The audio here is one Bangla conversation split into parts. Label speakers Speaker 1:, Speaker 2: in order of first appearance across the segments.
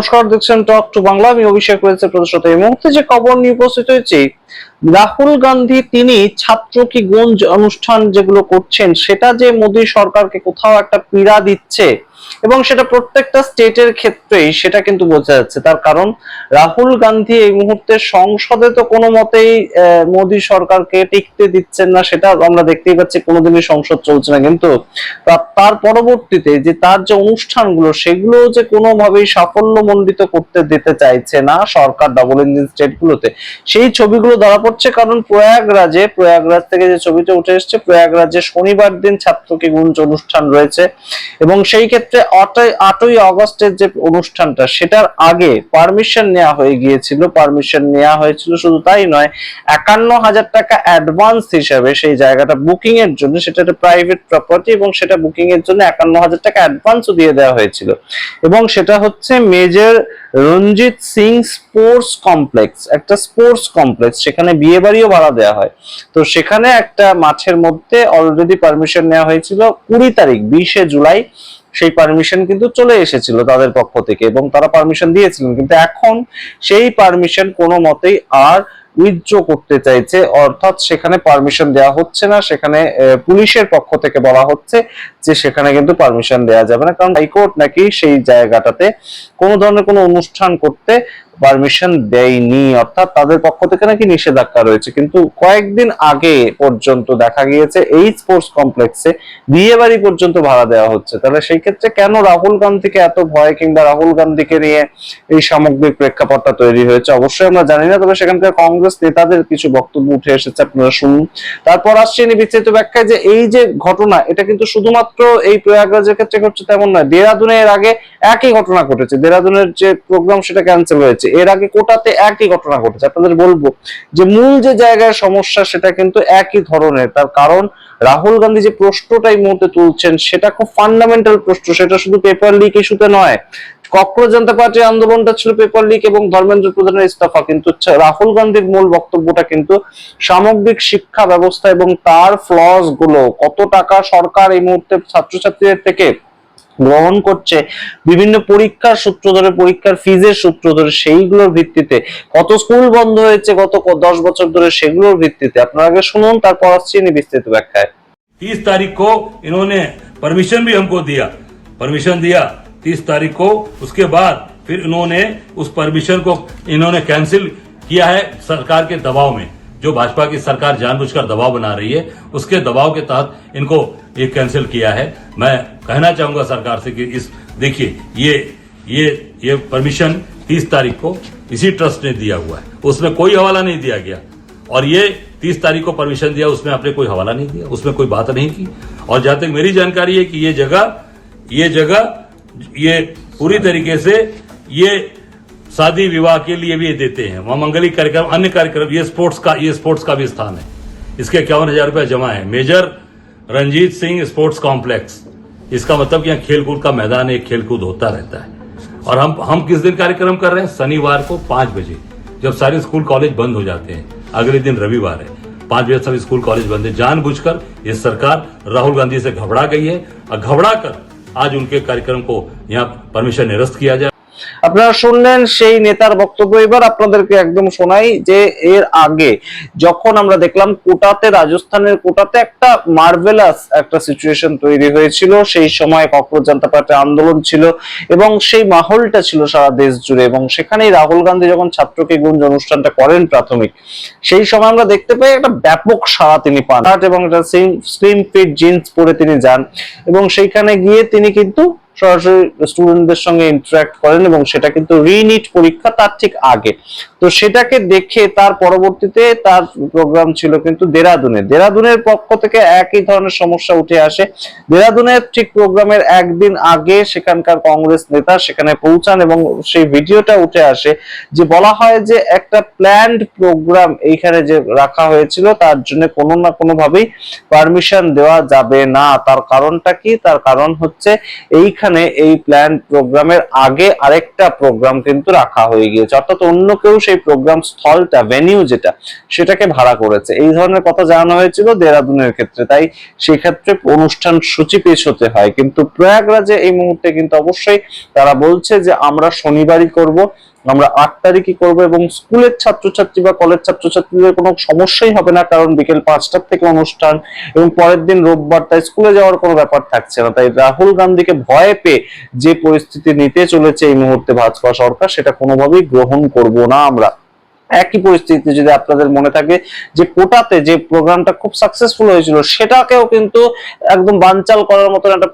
Speaker 1: নমস্কার, দেখছেন টক টু বাংলা। আমি অভিষেক রয়েছে প্রদর্শিত। এই মুহূর্তে যে খবর নিয়ে উপস্থিত হয়েছি, রাহুল গান্ধী তিনি ছাত্র কি গুঞ্জ অনুষ্ঠান যেগুলো করছেন, সেটা যে মোদী সরকারকে কোথাও একটা পীড়া দিচ্ছে এবং সেটা প্রত্যেকটা স্টেটের ক্ষেত্রেই সেটা কিন্তু বোঝা যাচ্ছে। তার কারণ রাহুল গান্ধী এই মুহূর্তে সংসদে তো কোনো মতেই মোদী সরকারকে টিকতে দিচ্ছেন না, সেটা আমরা দেখতেই পাচ্ছি। কোনোদিনই সংসদ চলছে না, কিন্তু তার পরবর্তীতে যে তার যে অনুষ্ঠানগুলো সেগুলো যে কোনোভাবেই সাফল্যমণ্ডিত করতে দিতে চাইছে না সরকার ডবল ইঞ্জিন স্টেট গুলোতে, সেই ছবিগুলো ধরা পড়ছে। কারণ প্রয়াগরাজ থেকে যে ছবিটা উঠে এসছে, প্রয়াগরাজে শনিবার দিন ছাত্র কি গুঞ্জ অনুষ্ঠান রয়েছে এবং সেই ক্ষেত্রে 8ই আগস্টের যে অনুষ্ঠানটা, সেটার আগে পারমিশন নেওয়া হয়ে গিয়েছিল। পারমিশন নেওয়া হয়েছিল, শুধু তাই নয়, 51,000 টাকা অ্যাডভান্স হিসাবে সেই জায়গাটা বুকিং এর জন্য, সেটা একটা প্রাইভেট প্রপার্টি এবং সেটা বুকিং এর জন্য 51,000 টাকা অ্যাডভান্সও দিয়ে দেওয়া হয়েছিল। এবং সেটা হচ্ছে major Ranjit Singh sports complex, একটা স্পোর্টস কমপ্লেক্স, সেখানে বিয়ে বাড়িও ভাড়া দেওয়া হয়। তো সেখানে একটা মাঠের মধ্যে অলরেডি পারমিশন নেওয়া হয়েছিল 20 তারিখ, 20শে জুলাই সেই পারমিশন কিন্তু চলে এসেছিল তাদের পক্ষ থেকে এবং তারা পারমিশন দিয়েছিলেন। কিন্তু এখন সেই পারমিশন কোনো মতেই আর উইথড্র করতে চাইছে, অর্থাৎ সেখানে পারমিশন দেওয়া হচ্ছে না। সেখানে পুলিশের পক্ষ থেকে বলা হচ্ছে যে সেখানে কিন্তু পারমিশন দেওয়া যাবে না, কারণ হাইকোর্ট নাকি সেই জায়গাটাতে কোনো ধরনের কোনো অনুষ্ঠান করতে পারমিশন দেয়নি, অর্থাৎ তাদের পক্ষ থেকে নাকি নিষেধাজ্ঞা রয়েছে। কিন্তু কয়েকদিন আগে পর্যন্ত দেখা গিয়েছে এই স্পোর্টস কমপ্লেক্সে বিয়ে বাড়ি পর্যন্ত ভাড়া দেওয়া হচ্ছে। তাহলে সেই ক্ষেত্রে কেন রাহুল গান্ধীকে এত ভয়, কিংবা রাহুল গান্ধীকে নিয়ে এই সামগ্রিক প্রেক্ষাপটটা তৈরি হয়েছে অবশ্যই আমরা জানি না। তবে সেখানকার কংগ্রেস নেতাদের কিছু বক্তব্য উঠে এসেছে, আপনারা শুনুন। তারপর আসছে বিস্তারিত ব্যাখ্যায় যে এই যে ঘটনা, এটা কিন্তু শুধুমাত্র এই প্রয়াগরাজের ক্ষেত্রে ঘটছে তেমন নয়। দেরাদুনে এর আগে একই ঘটনা ঘটেছে। দেরাদুনের যে প্রোগ্রাম সেটা ক্যান্সেল হয়েছে। এর আগে কোটাতে একই ঘটনা ঘটেছে। আপনাদের বলবো যে মূল যে জায়গায় সমস্যা সেটা কিন্তু একই ধরনের। তার কারণ রাহুল গান্ধী যে প্রশ্নটা এই মুহূর্তে তুলছেন সেটা খুব ফান্ডামেন্টাল প্রশ্ন। সেটা শুধু পেপার লিক ইস্যুতে নয়। ককরোচ জনতা পার্টির আন্দোলনটা ছিল পেপার লিক এবং ধর্মেন্দ্র প্রধানের ইস্তফা, কিন্তু রাহুল গান্ধীর মূল বক্তব্যটা কিন্তু সামগ্রিক শিক্ষা ব্যবস্থা এবং তার ফ্লস গুলো, কত টাকা সরকার এই মুহূর্তে ছাত্রছাত্রীদের থেকে গ্রহণ করছে বিভিন্ন পরীক্ষার সূত্র ধরে, পরীক্ষার ফিজের সূত্র ধরে, সেইগুলোর ভিত্তিতে কত স্কুল বন্ধ হয়েছে গত 10 বছর ধরে, সেগুলোর ভিত্তিতে। আপনারা আগে শুনুন, তারপর আসছি বিস্তারিত ব্যাখ্যায়।
Speaker 2: 30 तारीख को इन्होंने परमिशन भी हमको दिया, परमिशन दिया 30 तारीख को। उसके बाद फिर इन्होंने उस परमिशन को इन्होंने कैंसिल किया है सरकार के दबाव में। जो भाजपा की सरकार जानबूझकर दबाव बना रही है, उसके दबाव के तहत इनको ये कैंसिल किया है। मैं कहना चाहूंगा सरकार से कि इस देखिए ये परमिशन 30 तारीख को इसी ट्रस्ट ने दिया हुआ है, उसमें कोई हवाला नहीं दिया गया। और ये 30 तारीख को परमिशन दिया, उसमें आपने कोई हवाला नहीं दिया, उसमें कोई बात नहीं की। और जहां तक मेरी जानकारी है कि ये जगह ये पूरी तरीके से ये शादी विवाह के लिए भी देते हैं, वहां मंगलिक कार्यक्रम, अन्य कार्यक्रम, ये स्पोर्ट्स का भी स्थान है। इसके 51,000 रुपया जमा है। Major Ranjit Singh sports complex, इसका मतलब कि यहाँ खेलकूद का मैदान है, खेलकूद होता रहता है। और हम किस दिन कार्यक्रम कर रहे हैं? शनिवार को 5 बजे, जब सारे स्कूल कॉलेज बंद हो जाते हैं। अगले दिन रविवार है, 5 बजे सब स्कूल कॉलेज बंद है। जानबूझकर ये सरकार राहुल गांधी से घबरा गई है और घबरा कर आज उनके कार्यक्रम को यहाँ परमिशन निरस्त किया जाए।
Speaker 1: আপনারা শুনলেন সেই নেতার বক্তব্য। এবার আপনাদেরকে একদম শোনাই যে এর আগে যখন আমরা দেখলাম কোটাতে, রাজস্থানের কোটাতে একটা মার্ভেলাস একটা সিচুয়েশন তৈরি হয়েছিল, সেই সময় ককরোচ জনতা পার্টির আন্দোলন ছিল এবং সেই মাহলটা ছিল সারা দেশ জুড়ে। এবং সেখানেই রাহুল গান্ধী যখন ছাত্র কি গুঞ্জ অনুষ্ঠানটা করেন প্রাথমিক, সেই সময় আমরা দেখতে পাই একটা ব্যাপক সাড়া তিনি পান এবং একটা স্লিম ফিট জিন্স পরে তিনি যান এবং সেইখানে গিয়ে তিনি কিন্তু সরাসরি স্টুডেন্টদের সঙ্গে ইন্টারঅ্যাক্ট করেন এবং সেটা কিন্তু রিনিট পরীক্ষা তার ঠিক আগে। তো সেটাকে দেখে তার পরবর্তীতে তার প্রোগ্রাম ছিল কিন্তু দেরাদুনের পক্ষ থেকে একই ধরনের সমস্যা উঠে আসে। দেরাদুনের ঠিক প্রোগ্রামের একদিন আগে সেখানকার কংগ্রেস নেতা সেখানে পৌঁছান এবং সেই ভিডিওটা উঠে আসে যে বলা হয় যে একটা প্ল্যান্ড প্রোগ্রাম এইখানে যে রাখা হয়েছিল তার জন্য কোনো না কোনো ভাবেই পারমিশন দেওয়া যাবে না। তার কারণটা কি? তার কারণ হচ্ছে এইখানে সেইখানে এই প্ল্যান প্রোগ্রামের আগে আরেকটা প্রোগ্রাম কিন্তু রাখা হয়ে গিয়েছে, অর্থাৎ অন্য কেউ সেই প্রোগ্রাম স্থলটা, ভেনিউ যেটা, সেটাকে ভাড়া করেছে। এই ধরনের কথা জানানো হয়েছিল দেরাদুনের ক্ষেত্রে, তাই সেই ক্ষেত্রে অনুষ্ঠান সূচি পেশ হতে হয়। কিন্তু প্রয়াগরাজে এই মুহূর্তে কিন্তু অবশ্যই তারা বলছে যে আমরা শনিবারই করব, আমরা 8 তারিখই করব, এবং স্কুলের ছাত্রছাত্রী বা কলেজ ছাত্রছাত্রীদের কোনো সমস্যাই হবে না, কারণ বিকেল 5টার থেকে অনুষ্ঠান এবং পরের দিন রোববার, তাই স্কুলে যাওয়ার কোনো ব্যাপার থাকছে না। তাই রাহুল গান্ধীকে ভয় পেয়ে যে পরিস্থিতি নিতে চলেছে এই মুহূর্তে ভাজপা সরকার, সেটা কোনোভাবেই গ্রহণ করব না আমরা। একই পরিস্থিতি যদি আপনাদের মনে থাকে যে কোটাতে যে প্রোগ্রামটা খুব সাকসেসফুল হয়েছিল, সেটাকেও কিন্তু একদম বানচাল করার মতন একটা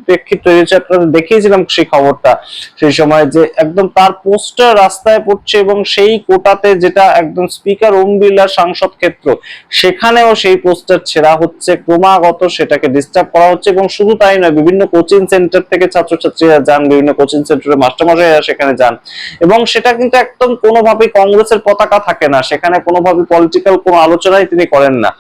Speaker 1: প্রেক্ষিত তৈরি হয়েছে। আপনাদের দেখিয়েছিলাম সেই খবরটা সেই সময়, যে একদম তার পোস্টার রাস্তায় পড়ছে, এবং সেই কোটাতে যেটা একদম স্পিকার ওম বিড়লার সাংসদ ক্ষেত্র, সেখানেও সেই পোস্টার ছেঁড়া হচ্ছে ক্রমাগত, সেটাকে ডিস্টার্ব করা হচ্ছে। এবং শুধু তাই নয়, বিভিন্ন কোচিং সেন্টার থেকে ছাত্রছাত্রীরা যান, বিভিন্ন কোচিং সেন্টারে মাস্টারমশাইরা সেখানে যান, এবং সেটা কিন্তু একদম কোনোভাবেই কংগ্রেসের পতাকা থাকে না, সেখানে কোনোভাবে পলিটিক্যাল কোনো আলোচনাই তিনি করেন না।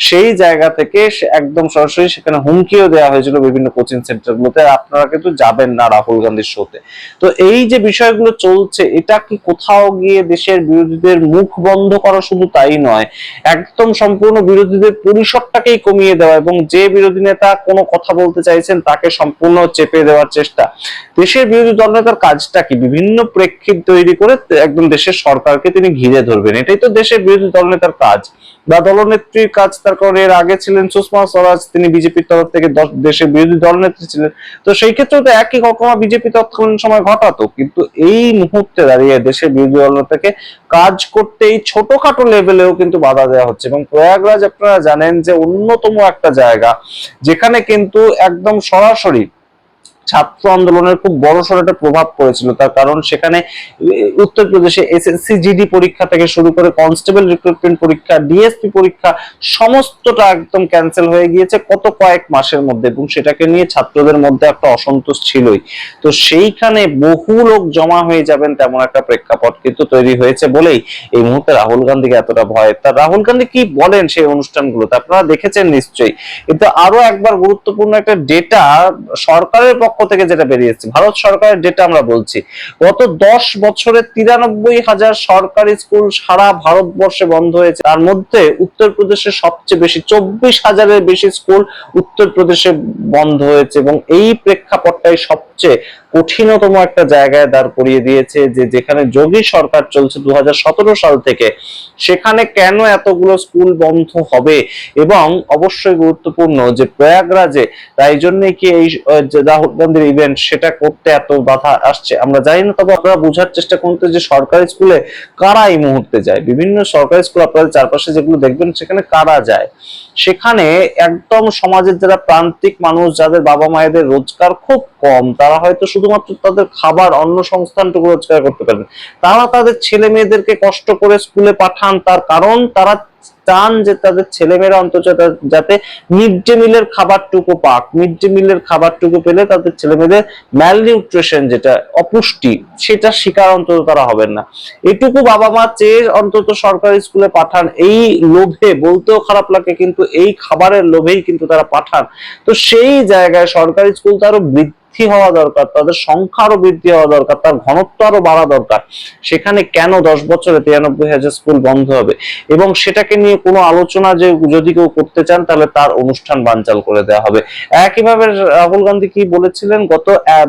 Speaker 1: সেই জায়গা থেকে একদম সরাসরি সেখানে হুমকিও দেওয়া হয়েছিল বিভিন্ন কোচিং সেন্টার গুলোতে, আপনারা কিন্তু যাবেন না রাহুল গান্ধীর শোতে। তো এই যে বিষয়গুলো চলছে, এটা কি কোথাও গিয়ে দেশের বিরোধীদের মুখ বন্ধ করা, শুধু তাই নয়, একদম সম্পূর্ণ বিরোধীদের পরিসরটাকেই কমিয়ে দেওয়া, এবং যে বিরোধী নেতা কোনো কথা বলতে চাইছেন তাকে সম্পূর্ণ চেপে দেওয়ার চেষ্টা। দেশের বিরোধী দলনেতার কাজটা কি? বিভিন্ন প্রেক্ষিত তৈরি করে একদম দেশের সরকারকে তিনি ঘিরে ধরবেন, এটাই তো দেশের বিরোধী দলনেতার কাজ বা দলনেত্রীর কাজ। তার কারণ এর আগে ছিলেন সুষমা স্বরাজ, তিনি বিজেপির তরফ থেকে দেশের বিরোধী দলনেত্রী ছিলেন, তো সেই ক্ষেত্রে তো একই ঘটনা বিজেপি তৎকালীন সময় ঘটাতো। কিন্তু এই মুহূর্তে দাঁড়িয়ে দেশের বিরোধী দলনেতাকে কাজ করতে এই ছোটখাটো লেভেলেও কিন্তু বাধা দেওয়া হচ্ছে। এবং প্রয়াগরাজ আপনারা জানেন যে অন্যতম একটা জায়গা যেখানে কিন্তু একদম সরাসরি ছাত্র আন্দোলনের খুব বড়সড় একটা প্রভাব পড়েছিল, তার কারণ সেখানে উত্তরপ্রদেশে এসএসসি জিডি পরীক্ষা থেকে শুরু করে কনস্টেবল রিক্রুটমেন্ট পরীক্ষা, ডিএসপি পরীক্ষা, সমস্তটা একদম ক্যান্সেল হয়ে গিয়েছে কত কয়েক মাসের মধ্যে, এবং সেটাকে নিয়ে ছাত্রদের মধ্যে একটা অসন্তোষ ছিলই। তো সেইখানে বহু লোক জমা হয়ে যাবেন তেমন একটা প্রেক্ষাপট কিন্তু তৈরি হয়েছে বলেই এই মুহূর্তে রাহুল গান্ধীকে এতটা ভয়। তা রাহুল গান্ধী কি বলেন সেই অনুষ্ঠানগুলোতে আপনারা দেখেছেন নিশ্চয়ই, কিন্তু আরো একবার গুরুত্বপূর্ণ একটা ডেটা সরকারের পক্ষ থেকে যেটা বেরিয়েছে, ভারত সরকারের ডেটা আমরা বলছি, গত 10 বছরে 93,000 সরকারি স্কুল সারা ভারতবর্ষে বন্ধ হয়েছে। তার মধ্যে উত্তরপ্রদেশে সবচেয়ে বেশি, 24,000-এর বেশি স্কুল উত্তরপ্রদেশে বন্ধ হয়েছে। এবং এই প্রেক্ষাপটটাই সবচেয়ে কঠিনতম একটা জায়গায় দাঁড় করিয়ে দিয়েছে, যে যেখানে যোগী সরকার চলছে 2017 সাল থেকে, সেখানে কেন এতগুলো স্কুল বন্ধ হবে। এবং অবশ্যই গুরুত্বপূর্ণ যে প্রয়াগরাজে, তাই জন্য কি এই রাহুল গান্ধীর ইভেন্ট, সেটা করতে এত বাধা আসছে আমরা জানি না। তবে আপনারা বোঝার চেষ্টা করতে যে সরকারি স্কুলে কারা এই মুহূর্তে যায়, বিভিন্ন সরকারি স্কুল আপনাদের চারপাশে যেগুলো দেখবেন সেখানে কারা যায়, সেখানে একদম সমাজের যারা প্রান্তিক মানুষ, যাদের বাবা মায়েদের রোজগার খুব কম, তারা হয়তো শুধুমাত্র তাদের খাবার অন্ন সংস্থানটুকু রোজগার করতে পারেন, তারা তাদের ছেলে মেয়েদেরকে কষ্ট করে স্কুলে পাঠান, তার কারণ তারা চান যে তাদের ছেলেমেয়েরা অন্তত যাতে মিড ডে মিলের খাবারটুকু পাক, মিড ডে মিলের খাবারটুকু পেলে তাদের ছেলেমেয়েদের ম্যালনিউট্রিশন, যেটা অপুষ্টি, সেটা শিকার অন্তত তারা হবেন না। এটুকু বাবা মা চেয়ে অন্তত সরকারি স্কুলে পাঠান, এই লোভে, বলতেও খারাপ লাগে কিন্তু এই খাবারের লোভেই কিন্তু তারা পাঠান। তো সেই জায়গায় সরকারি স্কুল তো আরো বৃদ্ধি হওয়া দরকার, তাদের সংখ্যা আরো বৃদ্ধি হওয়া দরকার, তার ঘনত্ব আরো বাড়া দরকার। সেখানে কেন 10 বছরে 93,000 স্কুল বন্ধ হবে? এবং সেটাকে নিয়ে কোনো আলোচনা যে যদি কেউ করতে চান, তাহলে তার অনুষ্ঠান বানচাল করে দেওয়া হবে। একইভাবে রাহুল গান্ধী কি বলেছিলেন, গত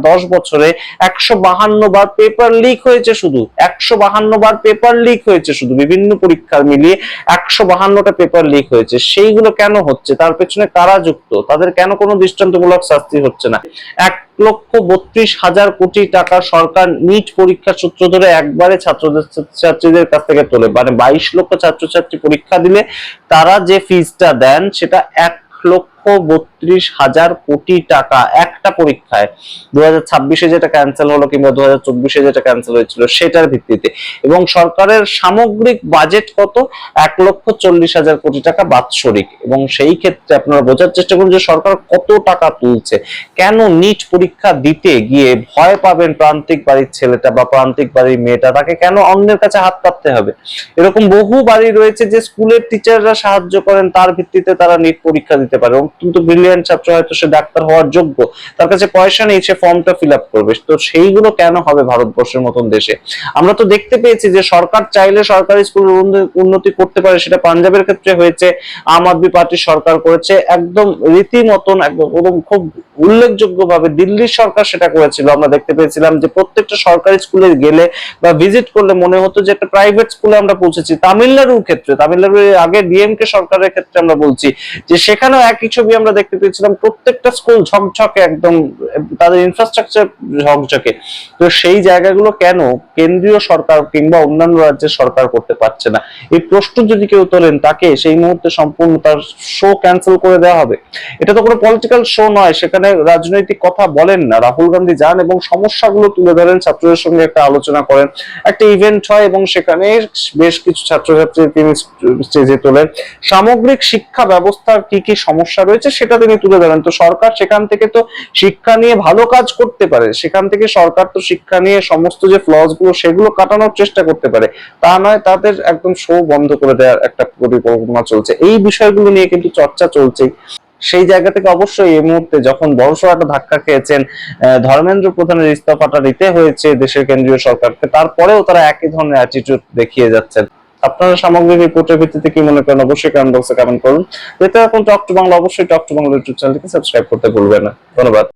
Speaker 1: 10 বছরে 152 বার পেপার লিক হয়েছে, শুধু 152 বার পেপার লিক হয়েছে, শুধু বিভিন্ন পরীক্ষা মিলিয়ে 152টা পেপার লিক হয়েছে। সেইগুলো কেন হচ্ছে, তার পেছনে কারা যুক্ত, তাদের কেন কোনো দৃষ্টান্তমূলক শাস্তি হচ্ছে না? 1,32,000 কোটি টাকা সরকার নিট পরীক্ষার সূত্র ধরে একবারে ছাত্রছাত্রীদের কাছ থেকে তোলে, মানে 22 লক্ষ ছাত্রছাত্রী পরীক্ষা দিলে তারা যে ফিজটা দেন সেটা 1,32,000 কোটি টাকা একটা পরীক্ষায়। 2026-এ যেটা ক্যান্সেল হলো কিংবা 2024-এ যেটা ক্যান্সেল হয়েছিল সেটার ভিত্তিতে। এবং সরকারের সামগ্রিক বাজেট কত? 1,40,000 কোটি টাকা বাৎসরিক। এবং সেই ক্ষেত্রে আপনারা বোঝার চেষ্টা করুন যে সরকার কত টাকা তুলছে। কেন নিট পরীক্ষা দিতে গিয়ে ভয় পাবেন প্রান্তিক বাড়ির ছেলেটা বা প্রান্তিক বাড়ির মেয়েটা, তাকে কেন অন্যের কাছে হাত পাততে হবে? এরকম বহু বাড়ি রয়েছে যে স্কুলের টিচাররা সাহায্য করেন, তার ভিত্তিতে তারা নিট পরীক্ষা দিতে পারে। এবং অত্যন্ত ব্রিলিয়ান্ট ছাত্র, হয়তো সে ডাক্তার হওয়ার যোগ্য, তার কাছে পয়সা নেই, সে ফর্মটা ফিল আপ করবে, তো সেইগুলো কেন হবে ভারতবর্ষের মতন দেশে? আমরা তো দেখতে পেয়েছি যে সরকার চাইলে সরকারি স্কুলের উন্নতি করতে পারে, সেটা পাঞ্জাবের ক্ষেত্রে হয়েছে, আম আদমি পার্টির সরকার করেছে, একদম রীতিমতন একদম খুব উল্লেখযোগ্য ভাবে দিল্লির সরকার সেটা করেছিল। আমরা দেখতে পেয়েছিলাম যে প্রত্যেকটা সরকারি স্কুলে গেলে বা ভিজিট করলে মনে হতো যে একটা প্রাইভেট স্কুলে আমরা পৌঁছেছি। তামিলনাড়ুর ক্ষেত্রে, তামিলনাড়ুর আগে ডিএমকে সরকারের ক্ষেত্রে আমরা বলছি যে সেখানেও একই ছবি আমরা দেখতে পেয়েছিলাম, প্রত্যেকটা স্কুল ঝকঝকে, একদম তাদের ইনফ্রাস্ট্রাকচার ঝকঝকে। তো সেই জায়গাগুলো কেন কেন্দ্রীয় সরকার কিংবা অন্যান্য রাজ্যের সরকার করতে পারছে না? এই প্রশ্ন যদি কেউ তোলেন, তাকে সেই মুহূর্তে সম্পূর্ণ তার শো ক্যান্সেল করে দেওয়া হবে। এটা তো কোনো পলিটিক্যাল শো নয়, সেখানে রাজনৈতিক কথা বলেন না, রাহুল গান্ধী যান এবং সমস্যাগুলো তুলে ধরেন, ছাত্রদের সঙ্গে একটা আলোচনা করেন, একটা ইভেন্ট হয় এবং সেখানে বেশ কিছু ছাত্রছাত্রী তিনি স্টেজে তোলেন, সামগ্রিক শিক্ষা ব্যবস্থার কি কি সমস্যা রয়েছে সেটা তিনি তুলে ধরেন। তো সরকার সেখান থেকে তো শিক্ষা নিয়ে ভালো কাজ করতে পারে, সেখান থেকে সরকার তো শিক্ষা নিয়ে সমস্ত যে ফ্লস গুলো সেগুলো কাটানোর চেষ্টা করতে পারে, তা নয় তাদের একদম শো বন্ধ করে দেওয়ার একটা পরিকল্পনা চলছে। এই বিষয়গুলো নিয়ে কিন্তু চর্চা চলছে। সেই জায়গা থেকে অবশ্যই এই মুহূর্তে যখন বড়সড় একটা ধাক্কা খেয়েছেন, ধর্মেন্দ্র প্রধানের ইস্তফাটা দিতে হয়েছে দেশের কেন্দ্রীয় সরকারকে, তারপরেও তারা একই ধরনের অ্যাটিটিউড দেখিয়ে যাচ্ছেন। আপনারা সামগ্রিক রিপোর্টের ভিত্তিতে কি মনে করেন অবশ্যই কমেন্ট বক্সে কমেন্ট করুন। এতে এখন টক টু বাংলা, অবশ্যই টক টু বাংলা ইউটিউব চ্যানেলটিকে সাবস্ক্রাইব করতে ভুলবেন না। ধন্যবাদ।